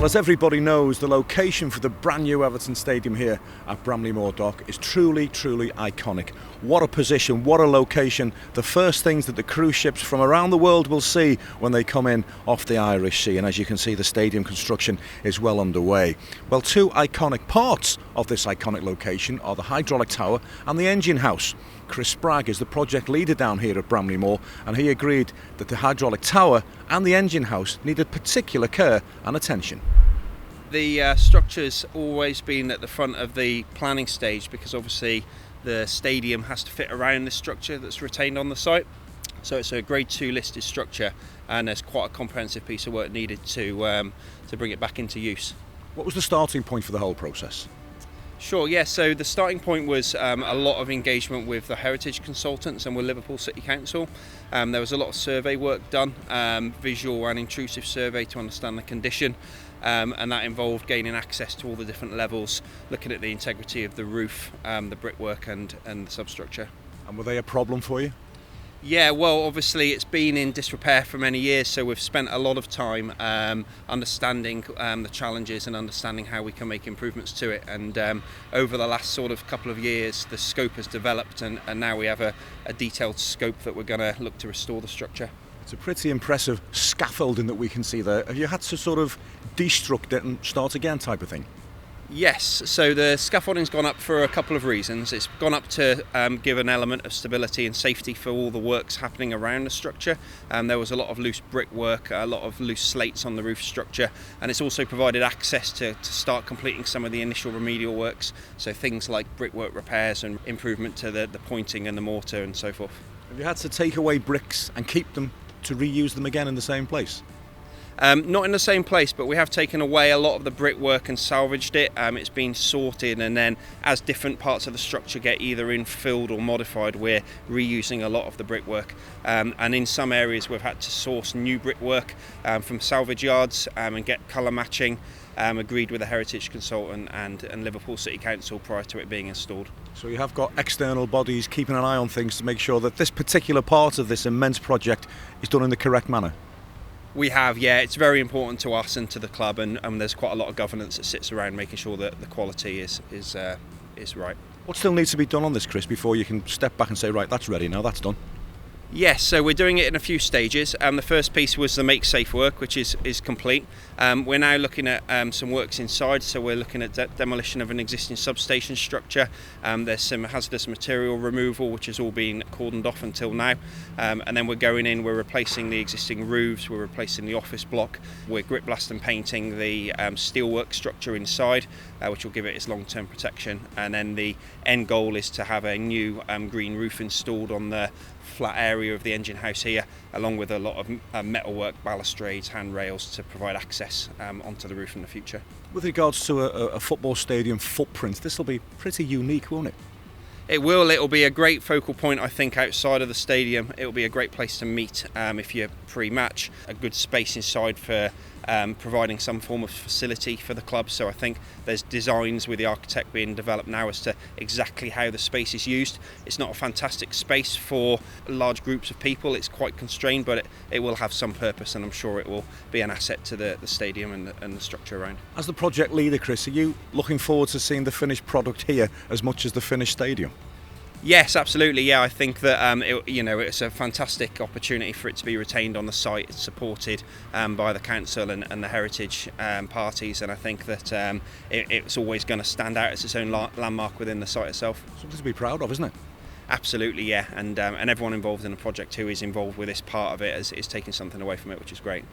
Well, as everybody knows, the location for the brand new Everton Stadium here at Bramley Moor Dock is truly, truly iconic. What a position, what a location. The first things that the cruise ships from around the world will see when they come in off the Irish Sea. And as you can see, the stadium construction is well underway. Well, two iconic parts of this iconic location are the hydraulic tower and the engine house. Chris Spragg is the project leader down here at Bramley Moor, and he agreed that the hydraulic tower and the engine house needed particular care and attention. The structure's always been at the front of the planning stage because obviously the stadium has to fit around the structure that's retained on the site. So it's a grade 2 listed structure, and there's quite a comprehensive piece of work needed to bring it back into use. What was the starting point for the whole process? Sure, yeah, so the starting point was a lot of engagement with the heritage consultants and with Liverpool City Council. There was a lot of survey work done, visual and intrusive survey to understand the condition, and that involved gaining access to all the different levels, looking at the integrity of the roof, the brickwork and the substructure. And were they a problem for you? Yeah, well, obviously it's been in disrepair for many years, so we've spent a lot of time understanding the challenges and understanding how we can make improvements to it. And over the last sort of couple of years, the scope has developed, and now we have a detailed scope that we're going to look to restore the structure. It's a pretty impressive scaffolding that we can see there. Have you had to sort of destruct it and start again type of thing? Yes, so the scaffolding's gone up for a couple of reasons. It's gone up to give an element of stability and safety for all the works happening around the structure. There was a lot of loose brickwork, a lot of loose slates on the roof structure, and it's also provided access to start completing some of the initial remedial works, so things like brickwork repairs and improvement to the pointing and the mortar and so forth. Have you had to take away bricks and keep them to reuse them again in the same place? Not in the same place, but we have taken away a lot of the brickwork and salvaged it. It's been sorted, and then as different parts of the structure get either infilled or modified, we're reusing a lot of the brickwork. And in some areas we've had to source new brickwork from salvage yards and get colour matching, agreed with a heritage consultant and Liverpool City Council prior to it being installed. So you have got external bodies keeping an eye on things to make sure that this particular part of this immense project is done in the correct manner? We have, yeah. It's very important to us and to the club, and there's quite a lot of governance that sits around making sure that the quality is right. What still needs to be done on this, Chris, before you can step back and say, right, that's ready now, that's done? Yes, so we're doing it in a few stages. The first piece was the make safe work, which is complete. We're now looking at some works inside, so we're looking at demolition of an existing substation structure. There's some hazardous material removal, which has all been cordoned off until now. And then we're going in, we're replacing the existing roofs, we're replacing the office block, we're grip blast and painting the steelwork structure inside, which will give it its long-term protection. And then the end goal is to have a new green roof installed on the flat area of the engine house here, along with a lot of metalwork, balustrades, handrails to provide access onto the roof in the future. With regards to a football stadium footprint, this will be pretty unique, won't it? It will. It'll be a great focal point, I think, outside of the stadium. It'll be a great place to meet if you're pre-match. A good space inside for providing some form of facility for the club. So I think there's designs with the architect being developed now as to exactly how the space is used. It's not a fantastic space for large groups of people. It's quite constrained, but it will have some purpose, and I'm sure it will be an asset to the stadium and the structure around. As the project leader, Chris, are you looking forward to seeing the finished product here as much as the finished stadium? Yes, absolutely. Yeah, I think that it's a fantastic opportunity for it to be retained on the site. It's supported by the council and the heritage parties, and I think that it's always going to stand out as its own landmark within the site itself. Something to be proud of, isn't it? Absolutely, yeah. And everyone involved in the project who is involved with this part of it is taking something away from it, which is great.